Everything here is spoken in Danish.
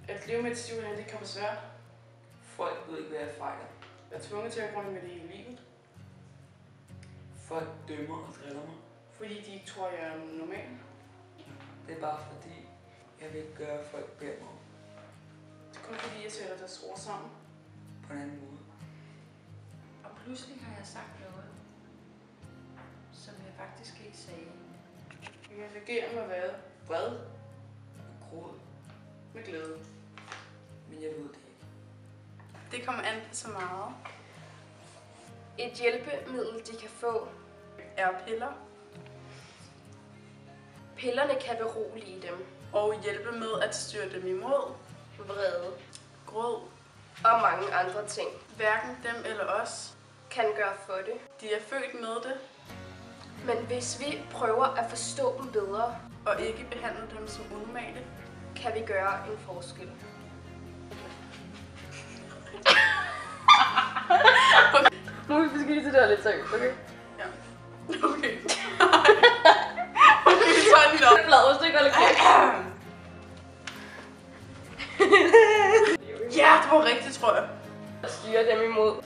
At leve med et stivt handicap er svært. Folk ved ikke, hvad jeg fejler. Jeg er tvunget til at gå med det hele livet. Folk dømmer og driller mig. Fordi de ikke tror, jeg er normal. Det er bare fordi, jeg vil ikke gøre folk beder mig om. Det er kun fordi, jeg sætter deres ord sammen. På en anden måde. Og pludselig har jeg sagt noget, som jeg faktisk ikke sagde. Jeg reagerer med at være vred. Og gråd. Med glæde. Men jeg ved det ikke. Det kommer an på så meget. Et hjælpemiddel, de kan få, Er piller. pillerne kan berolige dem, Og hjælpe med at styre dem imod. vrede Gråd. og mange andre ting. Hverken dem eller os. Kan gøre for det. De er født med det. Men hvis vi prøver at forstå dem bedre, Og ikke behandle dem som unormale. kan vi gøre en forskel. Nu skal vi lige til det lidt seriøst, okay? Ja. Okay. Okay, så er det op. Blad, hvis du ikke var lidt Ja, det var rigtigt, tror jeg. styre dem imod